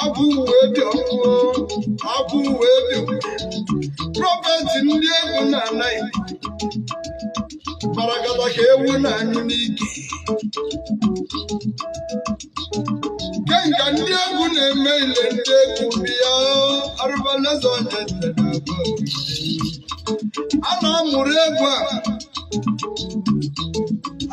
Abu webi Abu webi Prophet ndị egwu na anaghị Baragada ka ewu na anyị n'ike Kenga ndị egwu na-eme ile ndị egwu bịa Arụbaleze onye ntedagbo A na-amụrụ egwu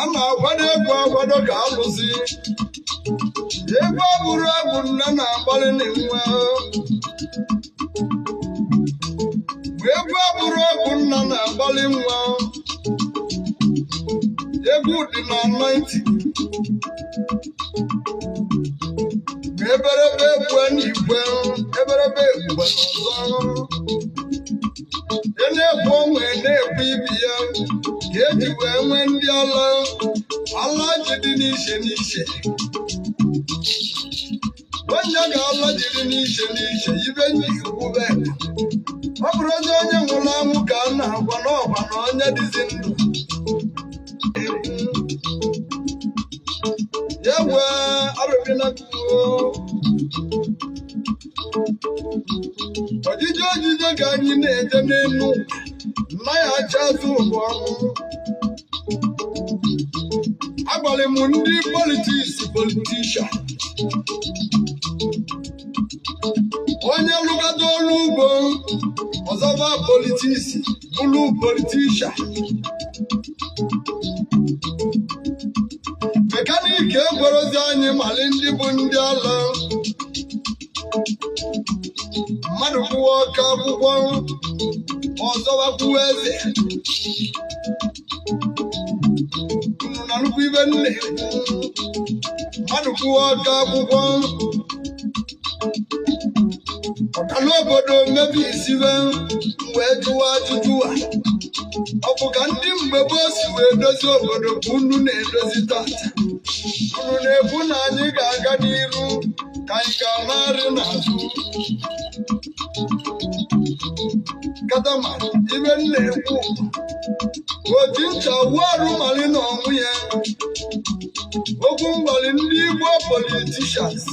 a na-akwado egwu akwado ka alụsị Egwu abụrụ egwu nna na-agbalị n'nwa Egwu abụrụ egwu nna na-agbalị nwa Egwu dị na 90 Eberebe egwu n'igwe Eberebe egwu n'ọzọ na-egwu onwe na-egwu ibi ya Ka eji wee nwee ndị ala ji dị n'iche n'iche Onye ga-ala jiri n'iche n'iche ibe ndị ikwube Ọ bụrụ onye nwụrụ anwụ ka a na-agwa n'ọgwa na onye dịzi ndụ Ya wee arụbina Ojije ka anyị na-eje n'elu Nnaghị acha azụ ụgbọ ọnwụ Agbalị m ndị politishan Onye lụgado ọrụ ugbo ọzọba bụrụ politishan Mekaniki egworozi anyị mali ndị bụ ndị ala Mmadụ kwụwa ọka akwụkwọ ọzọba kwụwa eze Unu na nnukwu ibe nne Mmadụ kwụwa ọka akwụkwọ Ọkala obodo mebi isibe wee jụwa ajụjụ Ọ bụ ka ndị mgbe gboo si wee dozie obodo ka unu na-edozi tata Unu na-ekwu na anyị ga-aga n'iru ka anyị ga-anarị n'azụ Katama ibe na-ekwu Oji ncha wuo arụ mali na ọnwụ ya Okwu mgbali ndị Igbo politicians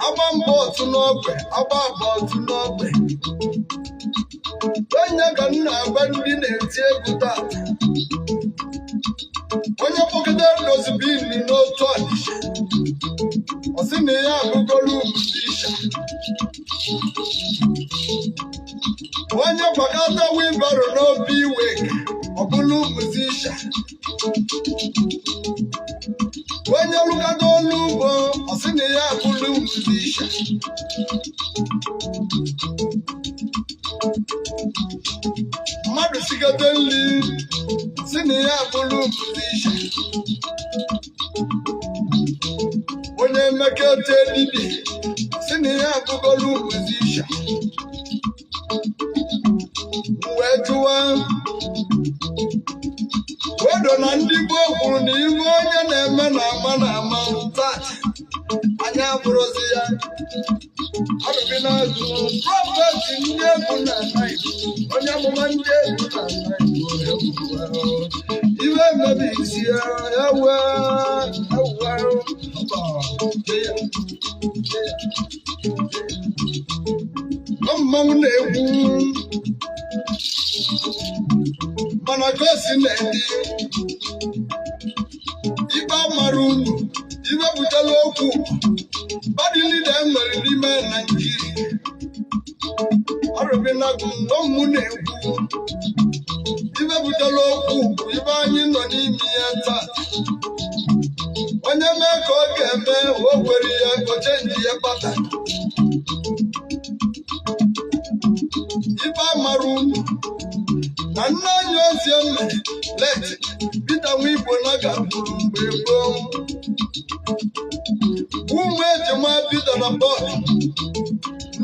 Agba mbọ otu n'ogbe Onye ka m na-agba ndị na-eti egwu tata Onye kpọgidere dozibini n'otu ọdịsha Ọ sị na ya abụgolu musisha Onye gbakọta wibaro n'obi iwe ọ bụrụ musisha Onye lụgado ọrụ ugbo ọ sị na ya abụrụ musisha Mmadụ sigete nri sị na ya abụrụ musisha Onye emekete dibị sị na ya abụgolu musisha Wee jụwa Wedo na ndị gboo kwuru na iwe onye na-eme na-ama tata Anyị abụrụzi ya Arụbina azụ Prophet ndị egwu na anaghị Onye amụma ndị egwu na anaghị Iwe mebi isi ya Mmanwụ na-egwu Mana gosi na-edi Ibe amara unu Ibe butela okwu Badili na enwere n'ime Naịjirịa Arụbina gụndọmmụ na-egwu Ibe butela okwu Ibe anyị nọ n'ime ya taa Onye mee ka ọ ga-eme o gwere ya ochenji ya bata Ibe amara unu Na nna anyị ozi eme leti Peter Nwigbo na ga-abụrụ mgbe gboo Ụmụ ejima Peter na Paul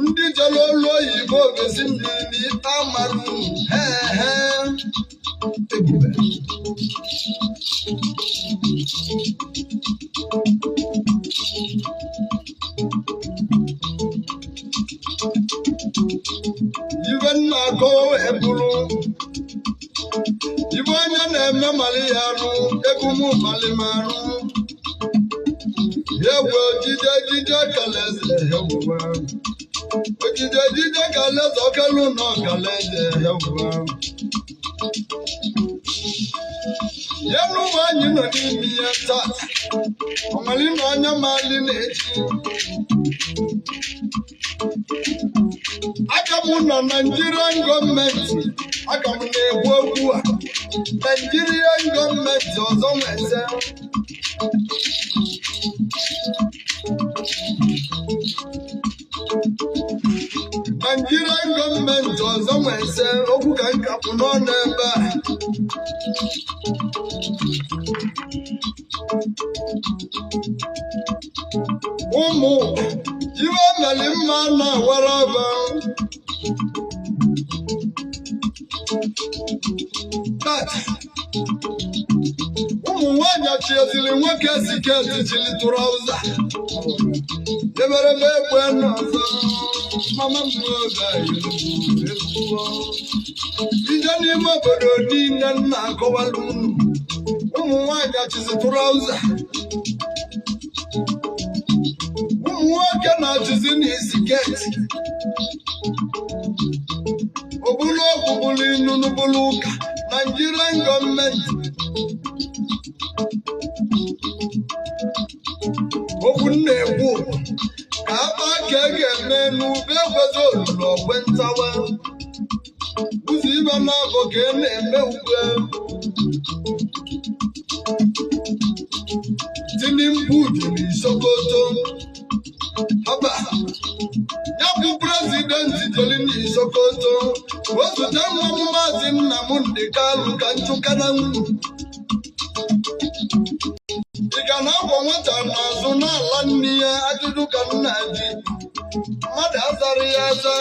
Ndị jere olu oyibo gosi mmiri na ibe amara unu Ebube Ibe nna akọwa eburu Ibe onye na-eme mali ya arụ egwu mụ mali m arụ Yewe ojije kaleze yewa. Ojije kaleze okalu no kaleze yewa. Yenu wanyi no ni ya tata. Omali no anya mali nechi. Akamu na Nigerian government. Akamu na-ekwu okwu a. Nigerian government ọzọ nweze. Nigerian government ọzọ nweze okwu ka nkapụ n'ọnụ ebe a. Ụmụ iwe meli mma na-awara ọba. Ụmụ nwanyị achịziri nwoke siketi chili tụrauza. Eberebe egbe n'ọzọ. Mama m oge ezigbo. Ije n'ime obodo niile nna akọwala unu. Ụmụ nwanyị achịzi tụrauza. Ụmụ nwoke na-achịzi n'isiketi. Obulu okwu bulu inu bulu ụka. Nigerian government. Okwu na-ekwu ka akpa ka e ga-eme n'ube egwezi olulu ogbe ntawa. Ụzọ ibe na-abụ ka e na-eme ugbe. Tinubu jiri Sokoto. Haba. Ya bụ prezidenti jeli n'Sokoto. Osote nwa m Maazị Nnamdi Kanu ka nchụkana nwunye. Ị ga na-agwa nwata n'azụ n'ala nne ya ajụjụ ka nna ji. Mmadụ azara ya aza.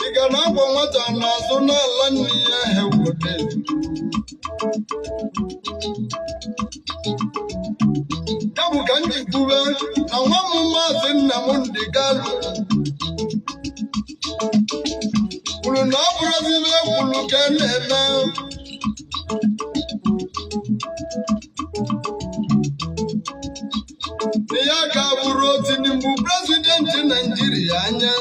Ị ga na-agwa nwata n'azụ n'ala nne ya hewote. Ya bụ ka m ji kwube na nwa m Maazị Nnamdi Kanu kwuru na ọ bụrụziri ekwuru ka e na-eme. Ya ka bụrụ Tinubu prezidenti Naijiria anya.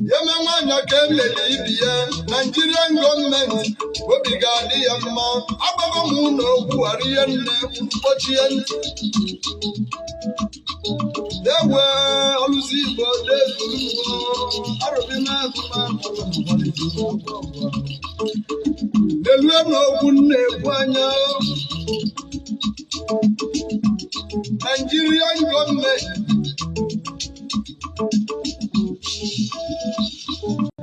Ya mee nwanyị ka emeli ibi ya. Nigerian gọọmenti obi ga-adị ya mma. Agbago m ụlọ okwu arịa nne mkpọchie ntị. Ewe ọlụzi Igbo na-ezuru arụbi Lelue n'okwu na-ekwu anya. Nigerian gọọmenti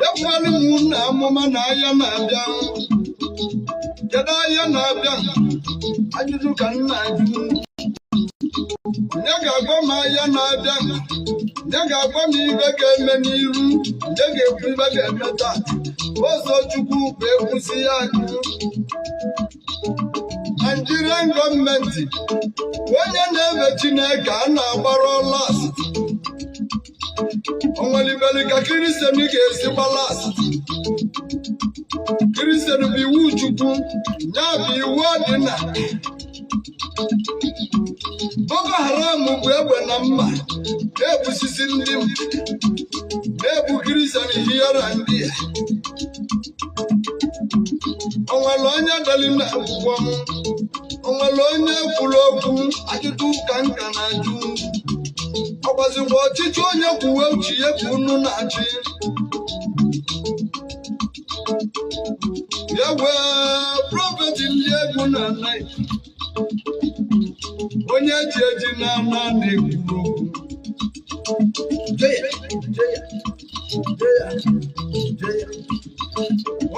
ekwughali m na amụma na ahịa na-abịa. Kedu ahịa na-abịa? Ajụjụ ka m na-ajụ. Onye ga-agwa m ahịa na-abịa? Onye ga-agwa m ibe ga-eme n'iru? Onye ga-ekwu ibe ga-eme taa? Ụzọ Chukwu bụ ekwusi ya ajụ. Nigerian gọọmenti onye na-efe Chineke a na-agbara ọlas. O nwelibeli ka Kristian ga-esi gbalas. Kristian bụ iwu Chukwu, ya bụ iwu ọdịnala. Boko Haram bụ egbe na mma na-egbusisi ndị m, na-egbu Kristian hiyara ndị ya. O nwere onye dali na akwụkwọ m, o nwere onye kwuru okwu ajụjụ ka nka na-ajụ. Ọ gbazikwa ọchịchị onye kwuwe uche ya ka unu na-achị. Ya wee prọfeti ndị egwu na naịt. Onye ji eji na-ana na-ekwuru okwu.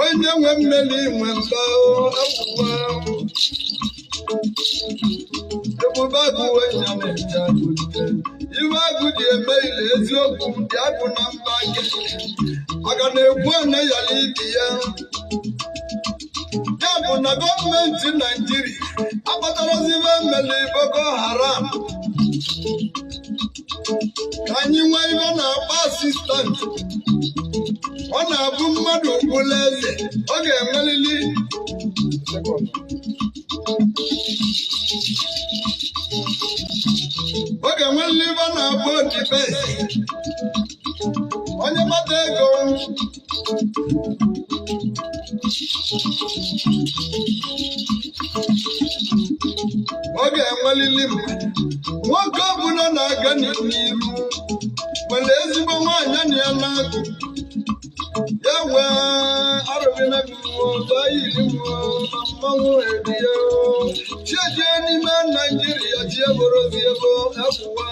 Onye nwe mmeli nwe mba akwụkwọ. Ebube agụ onye na-eje agụte. Iwe agụ ji eme ile eziokwu dị agụ na mba gị. Maka na egwu anaghịla ibi ya. Ya bụ na gọọmenti Naijiria akpatarazibe mmeli Boko Haram. Ka anyị nwee ibe na-akpa asistantị. Ọ na-abụ mmadụ ogbula eze, ọ ga-enwelili oge nwanne ibe na-abụ odibe onye mata ego oge enwelili nwoke ọbụla na-aga n'iru nwere ezigbo nwaanyị na ya na-agụ ya wee arụbina yiri na mmanwụ ebiya chieje n'ime Naijiria ji eborozi ebo ebuwa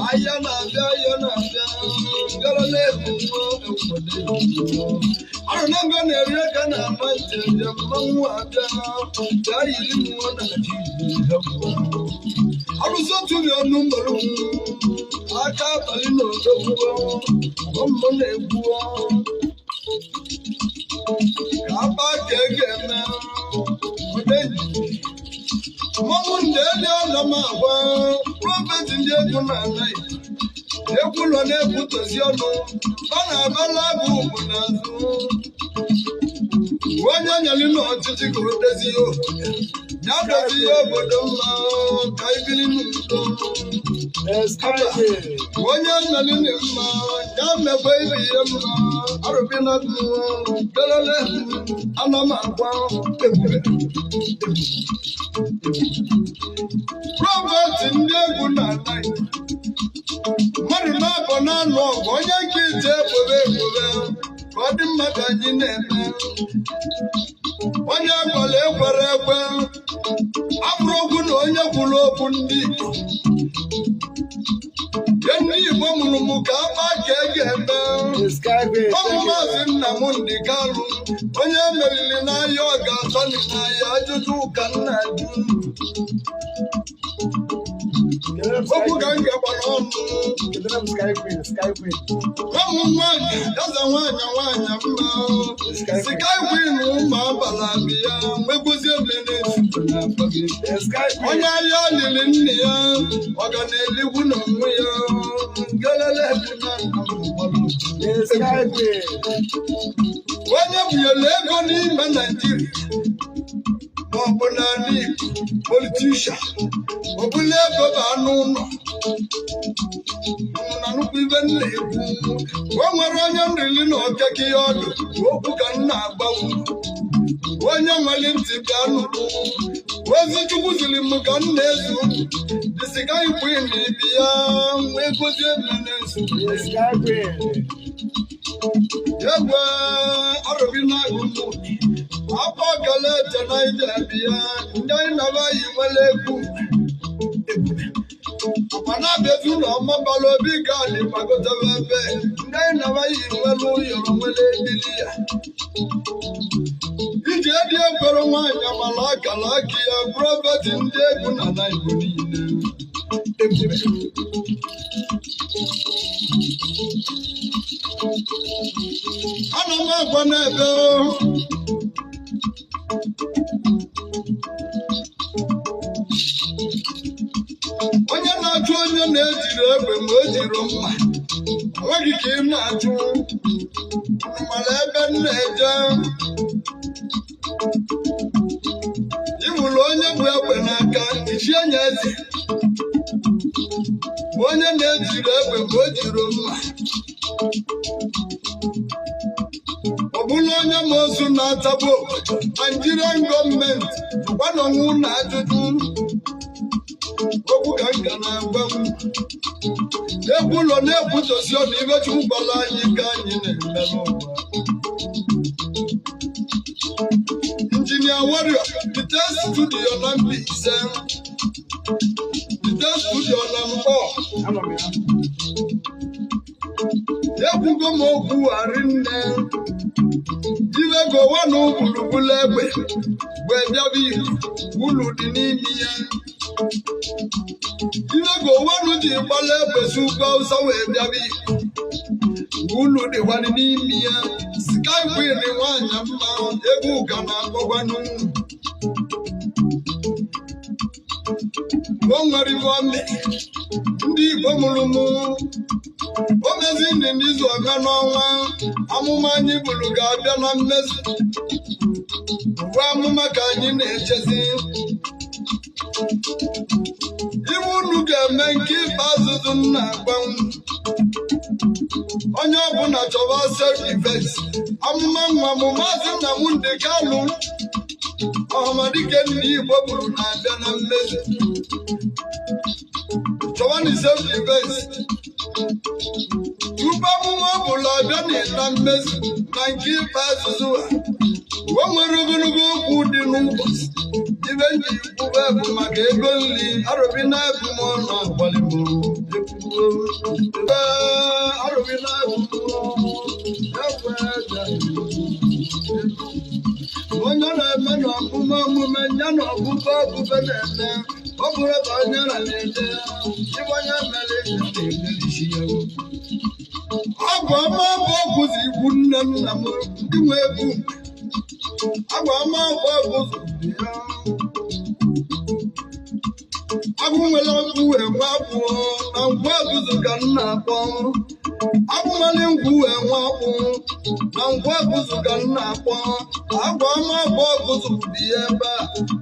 ahịa na-abịa gara na-ebu arụnago na-eri aka na ama njem mmanwụ abịa ya yiri mmụọ na Naijiria arụsị otu ọnụ mgbọrọ aka abalị na odogbuo ọmụ na-egbu aba ka ga-eme mmanwụ ndị elu ọnọ m agwa prọfeti ndị egwu na-anaghị egwu nọ na-ekwutozi ọnụ ọ na-abala agụ ugwu n'azụ onye nyere n'ọchịchị ka o dozie ya dozie obodo mma ka ibiri n'udo onye nyere mma ya mekwa ibi ihe mma arụbina kelele ana m agwa ebube prọfeti ndị egwu na-anaghị mmadụ na-abọ na-anụ ọgụ onye nke ije egbebe ka ọ dị mma ka anyị na-eme onye gwara ekwere ekwe abụrụ okwu na onye kwuru okwu ndị Igbo mụrụ m ka ama ka e ga-eme ọmụ maazị Nnamdị Kanụ onye meriri n'ahịa ọ ga-atọ n'ahịa ajụjụ ụka nna ju okwu ka m gagbara ọnụ ụmụ nwanyị eze nwanyị mma Sky Queen ụmụ abala bịa nwekwuzie onye ahịa liri nne ya ọ ga na-eligwu n'onwe ya onye bunyere ego n'ime Naijiria maọbụ n'ala Igbo politishan ọbụla ego bụ anụ ụlọ na nnukwu ibe na-ekwu o nwere onye nrili na okeke ya ọdụ okwu ka m na-agbawu onye nwere ntị bịa nụrụ ozi Chukwu ziri m ka m na-ezu Sky Queen ibi ya wee gozie na-ezu egwe arụbina agụmụ akwa gala eje Naija bịa ndị anyị na-abaghị nwere egwu mana bezu na ọmabala obi ga-adị gbagotebe ebe ndị anyị na-abaghị nwere ụyọrọ nwere ebili ya iji edi ekwere nwaanyị amala akala aka ya prọfeti ndị egwu na Igbo niile ana m agwa n'ebe onye na-achụ onye na-ejiri egbe ma o jiri mma enweghị ka ị na-achụ mana ebe m na-eje ịhụrụ onye bụ egbe n'aka ichie nya eze onye na-ejiri egbe ma o jiri mma ọ bụla onye ma ozu na-atagbu Nigerian gọọmenti gwanọnwụ na ajụjụ okwu ka nka na-agwa m egwu ụlọ na-ekwutosi ọnụ ibe Chukwu gwara anyị ka anyị na-eme n'ụwa Injinia Warrior bite studio na Mbaise bite studio na Mkpọ ekwugo m okwu arinne ibe gowa na gburugburu egbe wee bịaba ulu dị n'ime ya ibe gowanụ ji gbala egbe si ugwu Awụsa wee bịaba ulu dịkwadị n'ime ya Sky Queen nwaanyị mma egwu ụka na-akpọgwanụ o nwere ibe ome ndị Igbo mụrụ mụ o mezi ndị n'izu ọbịa n'ọnwa amụma anyị buru ga-abịa na mmezu uwe amụma ka anyị na-echezi iwu unu ga-eme nke ikpeazụ nna agbanwe onye ọbụla chọba self-defense amụma nwa m Maazị Nnamdi Kanu ọhamadike ndị Igbo bụrụ na-abịa na mmezu chọbani self-defense tupu amụma ọbụla abịa na mmezu na nke ikpeazụ o nwere ogologo okwu dị n'ụbọchị ibe ndị ikwube bụ maka ego nri arụbina ebu m ọnụ agbalịbo arụbina ebu onye na-eme na ọmụme omume ya na ọbụbe ọbụbe na-eme ọ bụrụ ebe onye na-ede ịgbanye mere na-emerisi ya agwa ọma bụ ọgwụzi ikwu nne nna m ndị nwe egwu agwa ọma bụ ọgwụzi ya agwụ nwere ọgwụ enwe akwụ na ngwa ọgwụzi ka m na-akpọ agwụmali ngwu enwe akwụ na ngwa ọgwụzi ka m na-akpọ agwa ọma bụ ọgwụzi dị ya ebe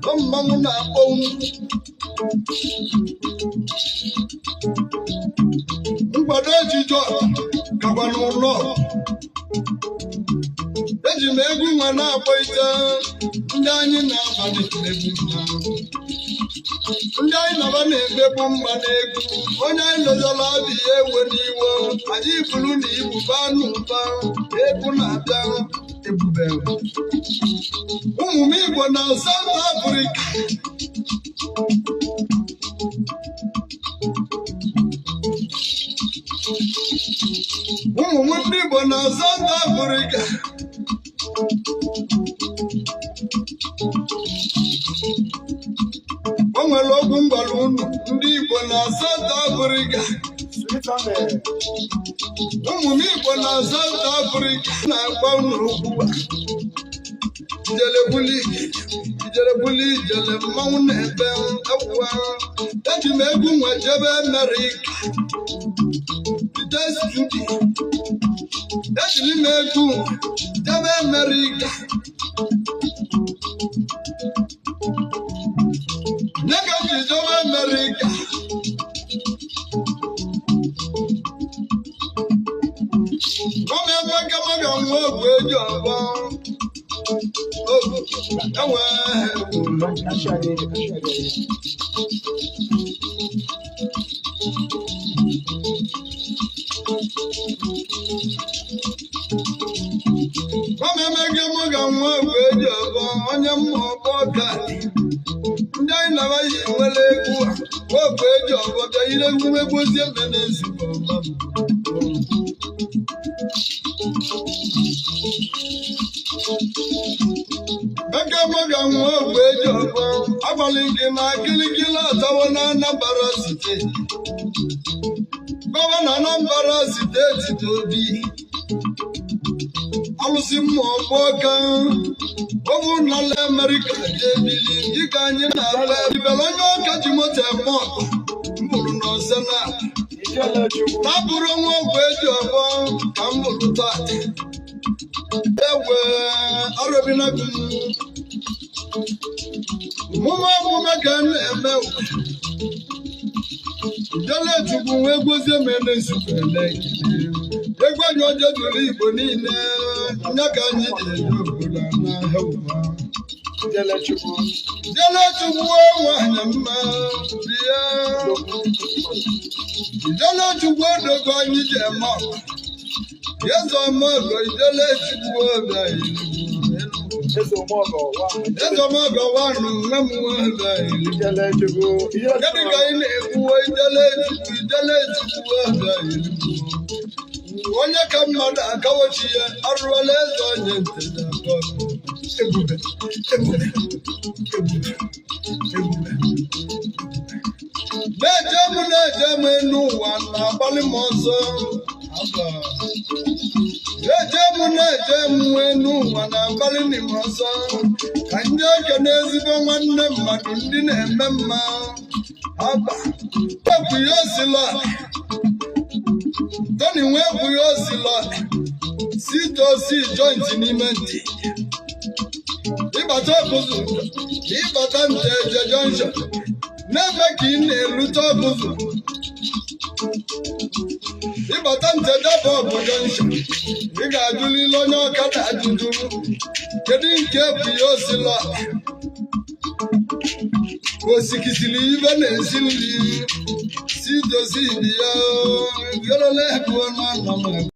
a mmanwụ na-akpọ nkwado ejije kakwa n'ụlọ eji m egwu nwa na-akpọ ite ndị anyị na-abalị egwu ndị anyị naba na-emegbu mma n'egwu onye anyị lozala ọdị ya ewe n'iwe anyị buru na ibuba n'ụba egwu na-abịa ebube ụmụ m Igbo na South Africa ụmụ m ndị Igbo na South Africa o nwere okwu ngwara unu ndị Igbo na South Africa ụmụ m Igbo na South Africa na-agba unu okwu ijele buli ijele mmanwụ na-ebe ewuwa eji m egwu nwa jebe America ejiri m egwu jebe America nega ji jebe America kọma ebe gamaga nwa ogwu eji ọgbọ Kwamemege mụ ga nwa ogwu eji ọgọ onye mma ọgbọ ga ndị anyị na-abaghị nwere egwu ogwu eji ọgọ bịa ire egwumegwuzie mbe na-ezukọ eke mụ ga nwa ogwu eji ọgọ agbalị gị na kilikili atawo na Anambra steeti gọvanọ Anambra steeti Tobi alụsị mmụọ ọka ovu n'ala Amerịka ga-ebili dịka anyị na-ala ibele onye ọka ji moto eme ọkụ mbụrụ n'ọzọ na-abụrụ nwa ogwu eji ọgbọ ka m bụrụ taa egwe arụbina gị mụme ọmụme ka a na-eme Ijelechukwu wee gwozie m na-ezubere egwu anyị ọjọọ juru Igbo niile nya ka anyị ji eje obodo n'ahịa ụwa Ijelechukwu nwanyị mma bịa Ijelechukwu odogo anyị ji eme ọkụ eze ọmọgọ Ijelechukwu obi anyị eze ọmọgọ wanụ nwa m nwa anyị kedụ ka anyị na-ekwuwe Ijelechukwu obi anyị onye ka mmadụ akawochi ya arụọla eze onye nteze ebube na-eje m enu ụwa na-agbalị m ọzọ na-eje m enu ụwa na-agbalị m ọzọ ka ndị oke na-ezigbo nwanne mmadụ ndị na-eme mma aba ekwu ya osila Tony wee bụ ya osila C2C joint n'ime ntị ịbata ọkụzụ ịbata nteje junction na-eme ka ị na-erute ọgụzụ ịbata ntedebe obodo nsha ị ga-ajụlile onye ọkada ajụjụ kedu nke bụ ya osila osikisiri ibe na-esi nri si dozi ibi ya